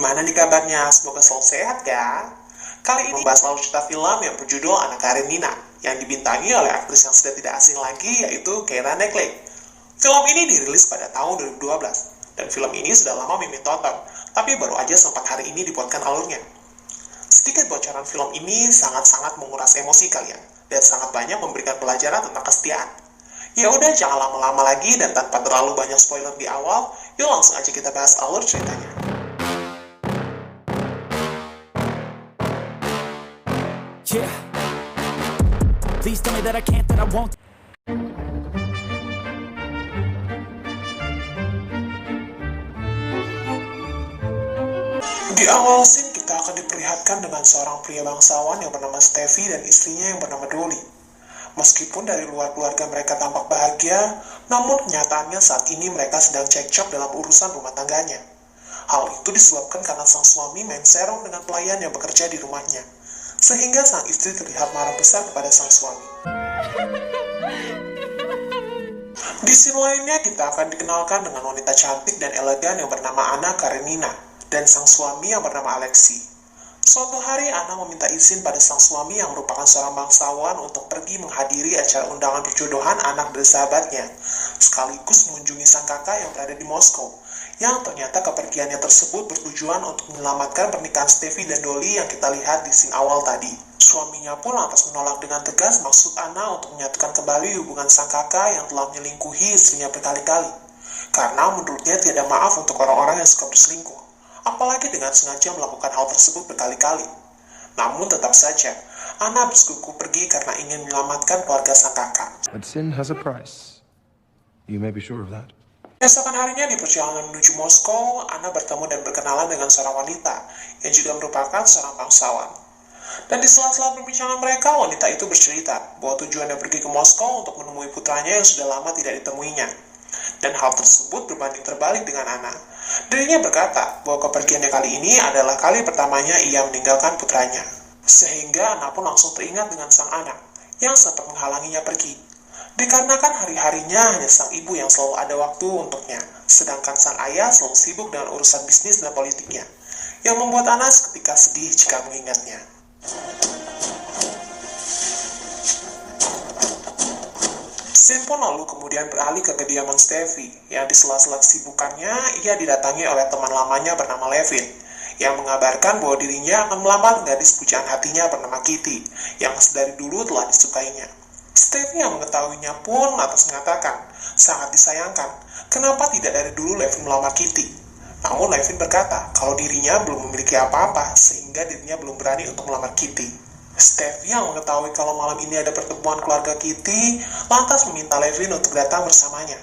Gimana nih kabarnya? Semoga selalu sehat ya. Kali ini membahas lalu cerita film yang berjudul Anak Karenina, yang dibintangi oleh aktris yang sudah tidak asing lagi, yaitu Keira Knightley. Film ini dirilis pada tahun 2012, dan film ini sudah lama Mimin tonton, tapi baru aja sempat hari ini dibuatkan alurnya. Sedikit bocoran film ini sangat-sangat menguras emosi kalian, dan sangat banyak memberikan pelajaran tentang kesetiaan. Ya udah, jangan lama-lama lagi dan tanpa terlalu banyak spoiler di awal, yuk langsung aja kita bahas alur ceritanya. Yeah. Please tell me that I can't, that I won't. Di awal scene kita akan diperlihatkan dengan seorang pria bangsawan yang bernama Steffi dan istrinya yang bernama Dolly. Meskipun dari luar keluarga mereka tampak bahagia, namun kenyataannya saat ini mereka sedang cekcok dalam urusan rumah tangganya. Hal itu disebabkan karena sang suami main serong dengan pelayan yang bekerja di rumahnya, sehingga sang istri terlihat marah besar kepada sang suami. Di scene lainnya kita akan dikenalkan dengan wanita cantik dan elegan yang bernama Anna Karenina dan sang suami yang bernama Alexei. Suatu hari Anna meminta izin pada sang suami yang merupakan seorang bangsawan untuk pergi menghadiri acara undangan perjodohan anak dari sahabatnya, sekaligus mengunjungi sang kakak yang berada di Moskow, yang ternyata kepergiannya tersebut bertujuan untuk menyelamatkan pernikahan Steffi dan Dolly yang kita lihat di scene awal tadi. Suaminya pun lantas menolak dengan tegas maksud Anna untuk menyatukan kembali hubungan sang kakak yang telah menyelingkuhi istrinya berkali-kali, karena menurutnya tidak maaf untuk orang-orang yang suka berselingkuh, apalagi dengan sengaja melakukan hal tersebut berkali-kali. Namun tetap saja, Anna bersikukuh pergi karena ingin menyelamatkan keluarga sang kakak. But sin has a price. You may be sure of that. Keesokan harinya di perjalanan menuju Moskow, Anna bertemu dan berkenalan dengan seorang wanita yang juga merupakan seorang bangsawan. Dan di sela-sela perbincangan mereka, wanita itu bercerita bahwa tujuannya pergi ke Moskow untuk menemui putranya yang sudah lama tidak ditemuinya. Dan hal tersebut berbanding terbalik dengan Anna. Dirinya berkata bahwa kepergiannya kali ini adalah kali pertamanya ia meninggalkan putranya. Sehingga Anna pun langsung teringat dengan sang anak yang sempat menghalanginya pergi. Dikarenakan hari-harinya hanya sang ibu yang selalu ada waktu untuknya, sedangkan sang ayah selalu sibuk dengan urusan bisnis dan politiknya, yang membuat Anna seketika sedih jika mengingatnya. Scene pun lalu kemudian beralih ke kediaman Steffi, yang di sela-sela kesibukannya, ia didatangi oleh teman lamanya bernama Levin, yang mengabarkan bahwa dirinya akan melamar gadis pujaan hatinya bernama Kitty, yang dari dulu telah disukainya. Steffi yang mengetahuinya pun lantas mengatakan, sangat disayangkan, kenapa tidak dari dulu Levin melamar Kitty. Namun Levin berkata kalau dirinya belum memiliki apa-apa, sehingga dirinya belum berani untuk melamar Kitty. Steffi yang mengetahui kalau malam ini ada pertemuan keluarga Kitty, lantas meminta Levin untuk datang bersamanya.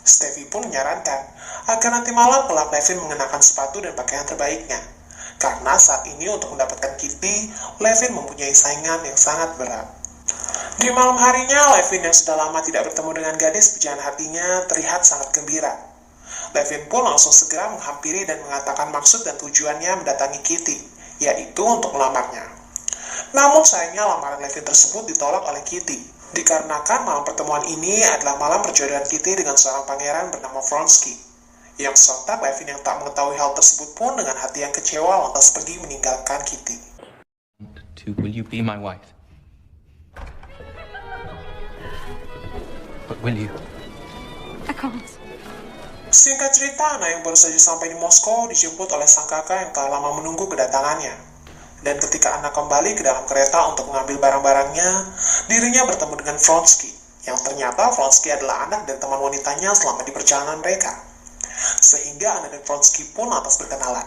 Steffi pun menyarankan agar nanti malam kelak Levin mengenakan sepatu dan pakaian terbaiknya, karena saat ini untuk mendapatkan Kitty, Levin mempunyai saingan yang sangat berat. Di malam harinya, Levin yang sudah lama tidak bertemu dengan gadis pujaan hatinya terlihat sangat gembira. Levin pun langsung segera menghampiri dan mengatakan maksud dan tujuannya mendatangi Kitty, yaitu untuk melamarnya. Namun sayangnya lamaran Levin tersebut ditolak oleh Kitty, dikarenakan malam pertemuan ini adalah malam perjodohan Kitty dengan seorang pangeran bernama Vronsky. Yang sontak Levin yang tak mengetahui hal tersebut pun dengan hati yang kecewa lantas pergi meninggalkan Kitty. Will you be my wife? But will you? I can't. Singkat cerita, Anna yang baru saja sampai di Moskow dijemput oleh sang kakak yang telah lama menunggu kedatangannya. Dan ketika Anna kembali ke dalam kereta untuk mengambil barang-barangnya, dirinya bertemu dengan Vronsky, yang ternyata Vronsky adalah anak dan teman wanitanya selama di perjalanan mereka. Sehingga Anna dan Vronsky pun lantas berkenalan.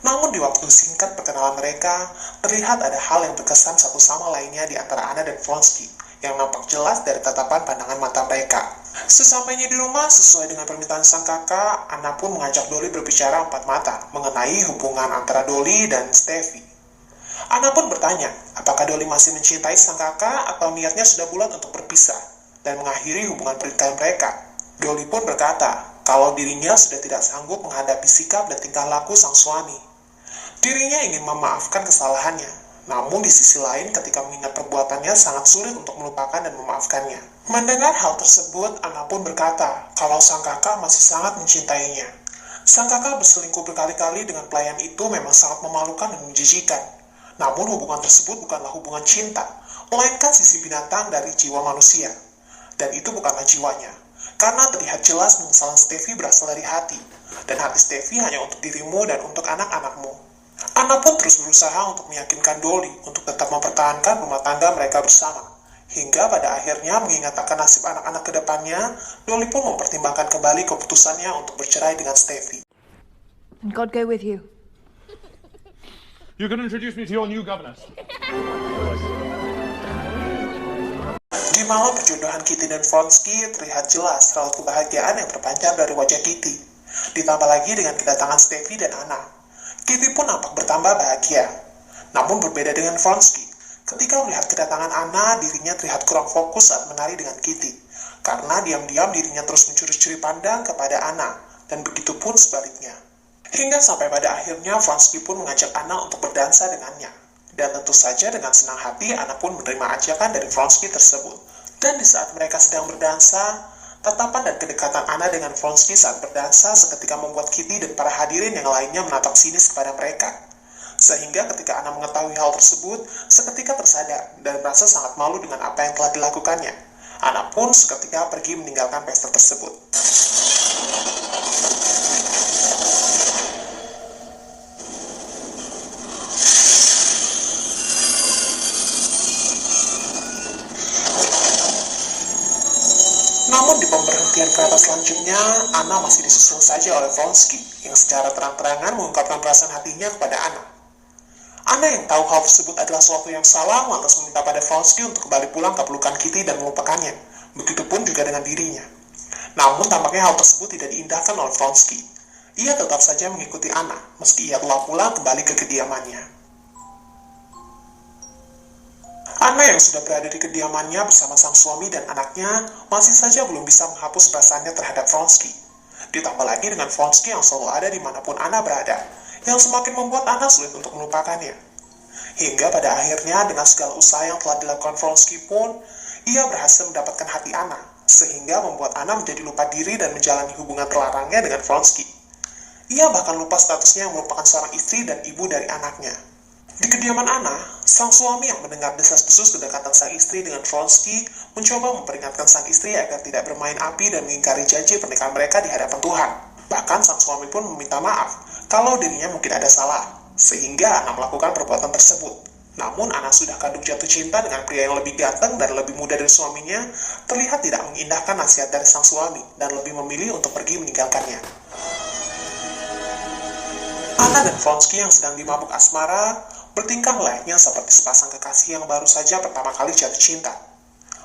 Namun di waktu singkat perkenalan mereka, terlihat ada hal yang berkesan satu sama lainnya di antara Anna dan Vronsky, yang nampak jelas dari tatapan pandangan mata mereka. Sesampainya di rumah, sesuai dengan permintaan sang kakak, Anna pun mengajak Dolly berbicara empat mata mengenai hubungan antara Dolly dan Steffi. Anna pun bertanya, apakah Dolly masih mencintai sang kakak atau niatnya sudah bulat untuk berpisah dan mengakhiri hubungan pernikahan mereka. Dolly pun berkata kalau dirinya sudah tidak sanggup menghadapi sikap dan tingkah laku sang suami. Dirinya ingin memaafkan kesalahannya, namun di sisi lain ketika mengingat perbuatannya sangat sulit untuk melupakan dan memaafkannya. Mendengar hal tersebut, Anna pun berkata kalau sang kakak masih sangat mencintainya. Sang kakak berselingkuh berkali-kali dengan pelayan itu memang sangat memalukan dan menjijikan. Namun hubungan tersebut bukanlah hubungan cinta, melainkan sisi binatang dari jiwa manusia. Dan itu bukanlah jiwanya, karena terlihat jelas penyesalan Steffi berasal dari hati, dan hati Steffi hanya untuk dirimu dan untuk anak-anakmu. Anna pun terus berusaha untuk meyakinkan Dolly untuk tetap mempertahankan rumah tangga mereka bersama. Hingga pada akhirnya mengingat akan nasib anak-anak ke depannya, Dolly pun mempertimbangkan kembali keputusannya untuk bercerai dengan Steffi. And God go with you. You can introduce me to your new governess. Di malam perjodohan Kitty dan Vronsky terlihat jelas raut kebahagiaan yang terpancar dari wajah Kitty. Ditambah lagi dengan kedatangan Steffi dan Anna. Kitty pun nampak bertambah bahagia. Namun berbeda dengan Vronsky. Ketika melihat kedatangan Anna, dirinya terlihat kurang fokus saat menari dengan Kitty. Karena diam-diam dirinya terus mencuri-curi pandang kepada Anna, dan begitu pun sebaliknya. Hingga sampai pada akhirnya Vronsky pun mengajak Anna untuk berdansa dengannya. Dan tentu saja dengan senang hati Anna pun menerima ajakan dari Vronsky tersebut. Dan di saat mereka sedang berdansa, tatapan dan kedekatan Anna dengan Vronsky saat berdansa seketika membuat Kitty dan para hadirin yang lainnya menatap sinis kepada mereka. Sehingga ketika Anna mengetahui hal tersebut, seketika tersadar dan merasa sangat malu dengan apa yang telah dilakukannya. Anna pun seketika pergi meninggalkan pesta tersebut. Namun di pemberhentian kereta selanjutnya, Anna masih disusul saja oleh Vronsky, yang secara terang-terangan mengungkapkan perasaan hatinya kepada Anna. Anna yang tahu hal tersebut adalah sesuatu yang salah, lantas meminta pada Vronsky untuk kembali pulang ke pelukan Kitty dan melupakannya. Begitupun juga dengan dirinya. Namun tampaknya hal tersebut tidak diindahkan oleh Vronsky. Ia tetap saja mengikuti Anna, meski ia telah pulang kembali ke kediamannya. Anna yang sudah berada di kediamannya bersama sang suami dan anaknya masih saja belum bisa menghapus perasaannya terhadap Vronsky. Ditambah lagi dengan Vronsky yang selalu ada dimanapun Anna berada, yang semakin membuat Anna sulit untuk melupakannya. Hingga pada akhirnya dengan segala usaha yang telah dilakukan Vronsky pun, ia berhasil mendapatkan hati Anna, sehingga membuat Anna menjadi lupa diri dan menjalani hubungan terlarangnya dengan Vronsky. Ia bahkan lupa statusnya yang merupakan seorang istri dan ibu dari anaknya. Di kediaman Anna, sang suami yang mendengar desas-desus kedekatan sang istri dengan Vronsky mencoba memperingatkan sang istri agar tidak bermain api dan mengingkari janji pernikahan mereka di hadapan Tuhan. Bahkan sang suami pun meminta maaf kalau dirinya mungkin ada salah, sehingga Anna melakukan perbuatan tersebut. Namun Anna sudah kadung jatuh cinta dengan pria yang lebih ganteng dan lebih muda dari suaminya, terlihat tidak mengindahkan nasihat dari sang suami dan lebih memilih untuk pergi meninggalkannya. Anna dan Vronsky yang sedang dimabuk asmara bertingkah layaknya seperti sepasang kekasih yang baru saja pertama kali jatuh cinta.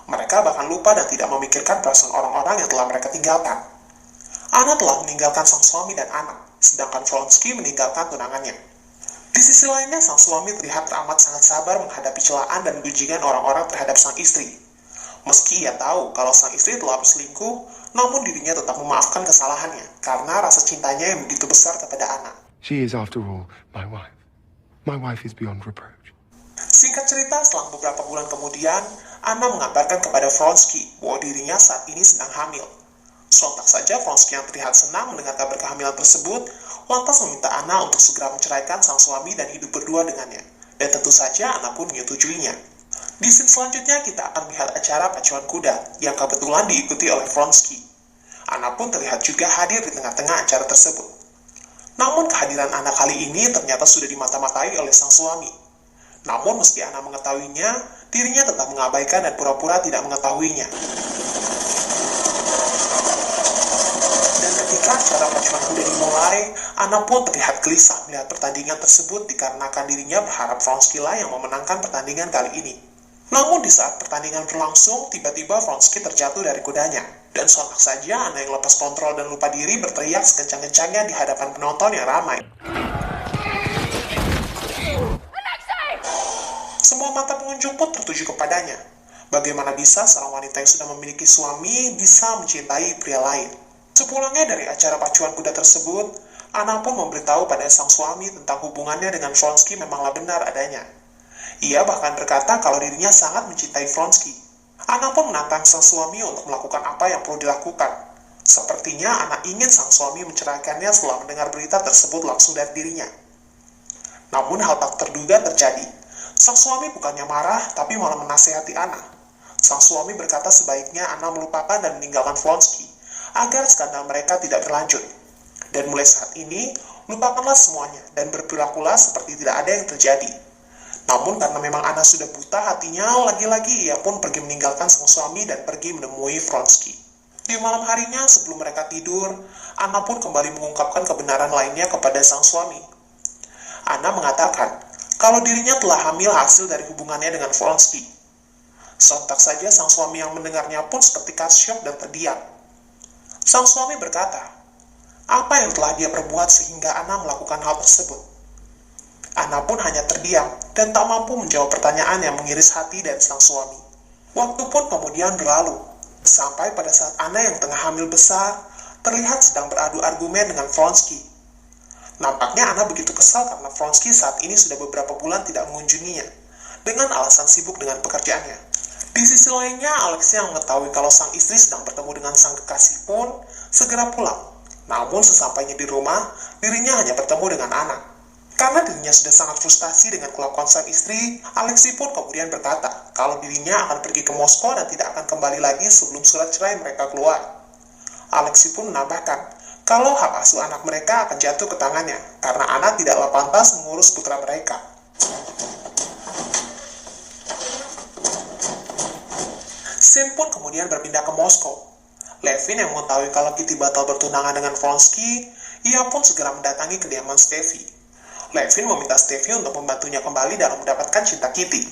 Mereka bahkan lupa dan tidak memikirkan perasaan orang-orang yang telah mereka tinggalkan. Anna telah meninggalkan sang suami dan anak, sedangkan Vronsky meninggalkan tunangannya. Di sisi lainnya, sang suami terlihat teramat sangat sabar menghadapi celaan dan gunjingan orang-orang terhadap sang istri. Meski ia tahu kalau sang istri telah berselingkuh, namun dirinya tetap memaafkan kesalahannya karena rasa cintanya yang begitu besar kepada Anna. She is, after all, my wife. My wife is beyond reproach. Singkat cerita, setelah beberapa bulan kemudian, Anna mengabarkan kepada Vronsky bahwa dirinya saat ini sedang hamil. Sontak saja Vronsky yang terlihat senang mendengar kabar kehamilan tersebut, lantas meminta Anna untuk segera menceraikan sang suami dan hidup berdua dengannya. Dan tentu saja Anna pun menyetujuinya. Di scene selanjutnya kita akan melihat acara pacuan kuda yang kebetulan diikuti oleh Vronsky. Anna pun terlihat juga hadir di tengah-tengah acara tersebut. Namun kehadiran Anna kali ini ternyata sudah dimata-matai oleh sang suami. Namun meski Anna mengetahuinya, dirinya tetap mengabaikan dan pura-pura tidak mengetahuinya. Dan ketika acara pacuan kuda dimulai, Anna pun terlihat gelisah melihat pertandingan tersebut dikarenakan dirinya berharap Vronsky lah yang memenangkan pertandingan kali ini. Namun di saat pertandingan berlangsung, tiba-tiba Vronsky terjatuh dari kudanya. Dan sontak saja Anna yang lepas kontrol dan lupa diri berteriak sekencang-kencangnya di hadapan penonton yang ramai. Semua mata pengunjung pun tertuju kepadanya. Bagaimana bisa seorang wanita yang sudah memiliki suami bisa mencintai pria lain? Sepulangnya dari acara pacuan kuda tersebut, Anna pun memberitahu pada sang suami tentang hubungannya dengan Vronsky memanglah benar adanya. Ia bahkan berkata kalau dirinya sangat mencintai Vronsky. Anna pun menantang sang suami untuk melakukan apa yang perlu dilakukan, Sepertinya Anna ingin sang suami menceraikannya setelah mendengar berita tersebut langsung dari dirinya. Namun hal tak terduga terjadi. Sang suami bukannya marah, tapi malah menasihati Anna. Sang suami berkata sebaiknya Anna melupakan dan meninggalkan Vronsky, agar skandal mereka tidak berlanjut. Dan mulai saat ini, lupakanlah semuanya dan berperilakulah seperti tidak ada yang terjadi. Namun karena memang Anna sudah buta hatinya, lagi-lagi ia pun pergi meninggalkan sang suami dan pergi menemui Vronsky. Di malam harinya sebelum mereka tidur, Anna pun kembali mengungkapkan kebenaran lainnya kepada sang suami. Anna mengatakan kalau dirinya telah hamil hasil dari hubungannya dengan Vronsky. Sontak saja sang suami yang mendengarnya pun seketika syok dan terdiam. Sang suami berkata, apa yang telah dia perbuat sehingga Anna melakukan hal tersebut? Anna pun hanya terdiam dan tak mampu menjawab pertanyaan yang mengiris hati dari sang suami. Waktu pun kemudian berlalu, sampai pada saat Anna yang tengah hamil besar terlihat sedang beradu argumen dengan Vronsky. Nampaknya Anna begitu kesal karena Vronsky saat ini sudah beberapa bulan tidak mengunjunginya, dengan alasan sibuk dengan pekerjaannya. Di sisi lainnya, Alexei yang mengetahui kalau sang istri sedang bertemu dengan sang kekasih pun segera pulang. Namun sesampainya di rumah, dirinya hanya bertemu dengan Anna. Karena dirinya sudah sangat frustasi dengan kelakuan sang istri, Alexei pun kemudian berkata kalau dirinya akan pergi ke Moskow dan tidak akan kembali lagi sebelum surat cerai mereka keluar. Alexei pun menambahkan kalau hak asuh anak mereka akan jatuh ke tangannya, karena Anna tidaklah pantas mengurus putra mereka. Scene pun kemudian berpindah ke Moskow. Levin yang mengetahui kalau Kitty batal bertunangan dengan Vronsky, ia pun segera mendatangi kediaman Steffi. Levin meminta Steffi untuk membantunya kembali dalam mendapatkan cinta Kitty.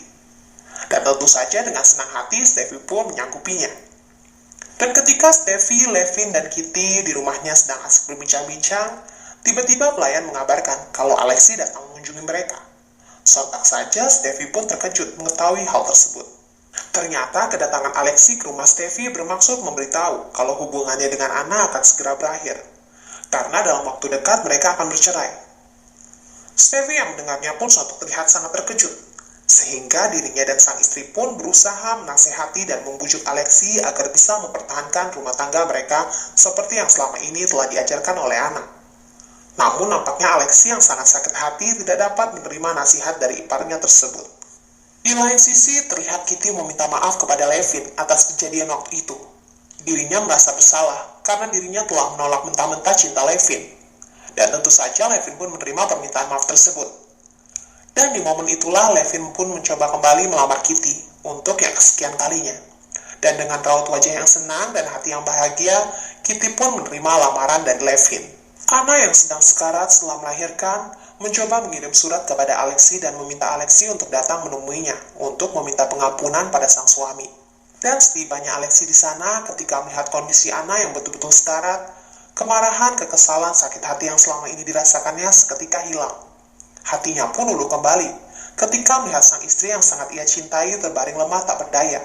Dan tentu saja dengan senang hati Steffi pun menyanggupinya. Dan ketika Steffi, Levin, dan Kitty di rumahnya sedang asik berbincang-bincang, tiba-tiba pelayan mengabarkan kalau Alexei datang mengunjungi mereka. Sontak saja Steffi pun terkejut mengetahui hal tersebut. Ternyata kedatangan Alexei ke rumah Steffi bermaksud memberitahu kalau hubungannya dengan Anna akan segera berakhir. Karena dalam waktu dekat mereka akan bercerai. Steffi yang mendengarnya pun suatu terlihat sangat terkejut. Sehingga dirinya dan sang istri pun berusaha menasehati dan membujuk Alexei agar bisa mempertahankan rumah tangga mereka seperti yang selama ini telah diajarkan oleh Anna. Namun nampaknya Alexei yang sangat sakit hati tidak dapat menerima nasihat dari iparnya tersebut. Di lain sisi, terlihat Kitty meminta maaf kepada Levin atas kejadian waktu itu. Dirinya merasa bersalah karena dirinya telah menolak mentah-mentah cinta Levin. Dan tentu saja Levin pun menerima permintaan maaf tersebut. Dan di momen itulah Levin pun mencoba kembali melamar Kitty untuk yang kesekian kalinya. Dan dengan raut wajah yang senang dan hati yang bahagia, Kitty pun menerima lamaran dari Levin. Anna yang sedang sekarat setelah melahirkan, mencoba mengirim surat kepada Alexei dan meminta Alexei untuk datang menemuinya untuk meminta pengampunan pada sang suami. Dan setibanya Alexei di sana ketika melihat kondisi Anna yang betul-betul sekarat, kemarahan, kekesalan, sakit hati yang selama ini dirasakannya seketika hilang. Hatinya pun luluh kembali ketika melihat sang istri yang sangat ia cintai terbaring lemah tak berdaya.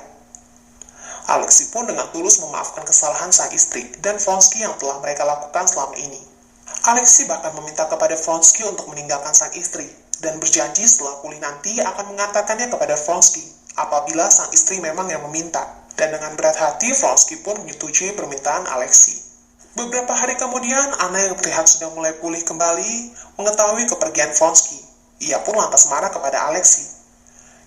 Alexei pun dengan tulus memaafkan kesalahan sang istri dan Vronsky yang telah mereka lakukan selama ini. Alexei bahkan meminta kepada Vronsky untuk meninggalkan sang istri dan berjanji setelah pulih nanti akan mengantarkannya kepada Vronsky apabila sang istri memang yang meminta. Dan dengan berat hati Vronsky pun menyetujui permintaan Alexei. Beberapa hari kemudian Anna yang terlihat sudah mulai pulih kembali mengetahui kepergian Vronsky. Ia pun lantas marah kepada Alexei.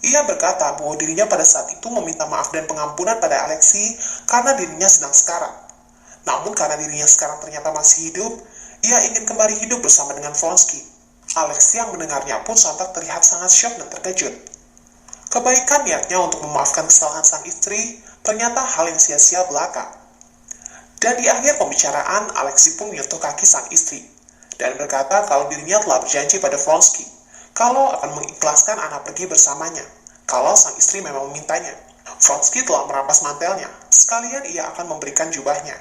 Ia berkata bahwa dirinya pada saat itu meminta maaf dan pengampunan pada Alexei karena dirinya sedang sekarat. Namun karena dirinya sekarang ternyata masih hidup, ia ingin kembali hidup bersama dengan Vronsky. Alexei yang mendengarnya pun sontak terlihat sangat syok dan terkejut. Kebaikan niatnya untuk memaafkan kesalahan sang istri ternyata hal yang sia-sia belaka. Dan di akhir pembicaraan, Alexei pun menyentuh kaki sang istri dan berkata kalau dirinya telah berjanji pada Vronsky kalau akan mengikhlaskan Anna pergi bersamanya kalau sang istri memang memintanya. Vronsky telah merampas mantelnya, sekalian ia akan memberikan jubahnya.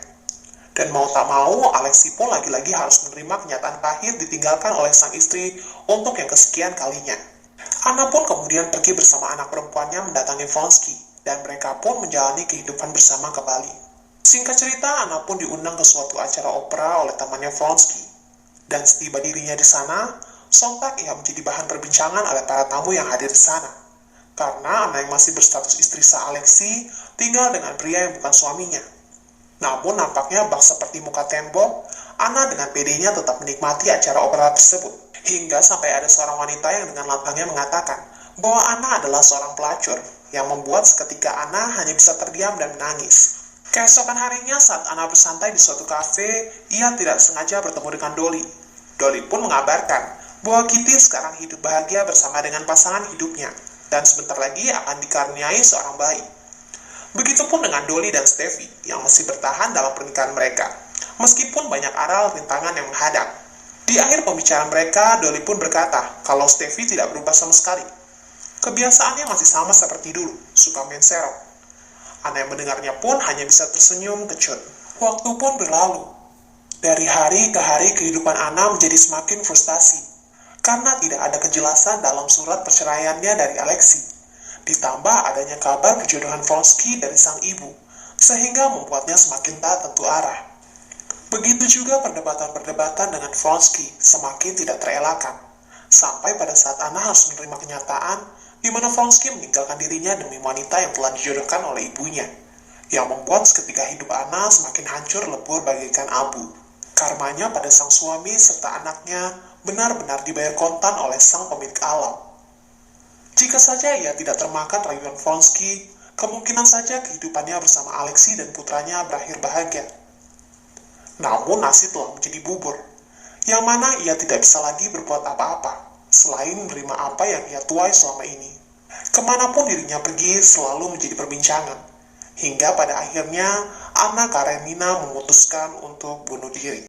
Dan mau tak mau, Alexei pun lagi-lagi harus menerima kenyataan pahit ditinggalkan oleh sang istri untuk yang kesekian kalinya. Anna pun kemudian pergi bersama anak perempuannya mendatangi Vronsky, dan mereka pun menjalani kehidupan bersama kembali. Singkat cerita, Anna pun diundang ke suatu acara opera oleh temannya Vronsky. Dan setiba dirinya di sana, sontak ia menjadi bahan perbincangan oleh para tamu yang hadir di sana. Karena Anna yang masih berstatus istri sah Alexei tinggal dengan pria yang bukan suaminya. Namun nampaknya bak seperti muka tembok, Anna dengan pedenya tetap menikmati acara opera tersebut. Hingga sampai ada seorang wanita yang dengan lantangnya mengatakan bahwa Anna adalah seorang pelacur, yang membuat seketika Anna hanya bisa terdiam dan menangis. Keesokan harinya saat Anna bersantai di suatu kafe, ia tidak sengaja bertemu dengan Dolly. Dolly pun mengabarkan bahwa Kitty sekarang hidup bahagia bersama dengan pasangan hidupnya, dan sebentar lagi akan dikaruniai seorang bayi. Begitupun dengan Dolly dan Steffi yang masih bertahan dalam pernikahan mereka, meskipun banyak aral rintangan yang menghadang. Di akhir pembicaraan mereka, Dolly pun berkata kalau Steffi tidak berubah sama sekali. Kebiasaannya masih sama seperti dulu, suka main serong. Anna yang mendengarnya pun hanya bisa tersenyum kecut. Waktu pun berlalu. Dari hari ke hari kehidupan Anna menjadi semakin frustasi, karena tidak ada kejelasan dalam surat perceraiannya dari Alexei. Ditambah adanya kabar perjodohan Vronsky dari sang ibu, sehingga membuatnya semakin tak tentu arah. Begitu juga perdebatan-perdebatan dengan Vronsky semakin tidak terelakkan, sampai pada saat Anna harus menerima kenyataan di mana Vronsky meninggalkan dirinya demi wanita yang telah dijodohkan oleh ibunya, yang membuat seketika hidup Anna semakin hancur lebur bagaikan abu. Karmanya pada sang suami serta anaknya benar-benar dibayar kontan oleh sang pemilik alam. Jika saja ia tidak termakan rayuan Vronsky, kemungkinan saja kehidupannya bersama Alexei dan putranya berakhir bahagia. Namun nasib telah menjadi bubur, yang mana ia tidak bisa lagi berbuat apa-apa, selain menerima apa yang ia tuai selama ini. Kemanapun dirinya pergi selalu menjadi perbincangan, hingga pada akhirnya Anna Karenina memutuskan untuk bunuh diri.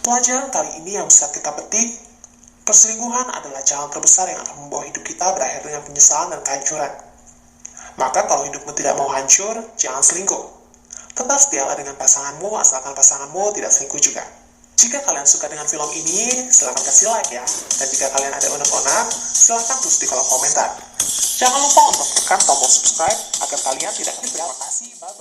Pelajaran kali ini yang bisa kita petik, perselingkuhan adalah jalan terbesar yang akan membawa hidup kita berakhir dengan penyesalan dan kehancuran. Maka kalau hidupmu tidak mau hancur, jangan selingkuh. Tetap setialah dengan pasanganmu, asalkan pasanganmu tidak selingkuh juga. Jika kalian suka dengan film ini, silahkan kasih like ya. Dan jika kalian ada unek-unek, silahkan tulis di kolom komentar. Jangan lupa untuk tekan tombol subscribe agar kalian tidak terima kasih. Bye-bye.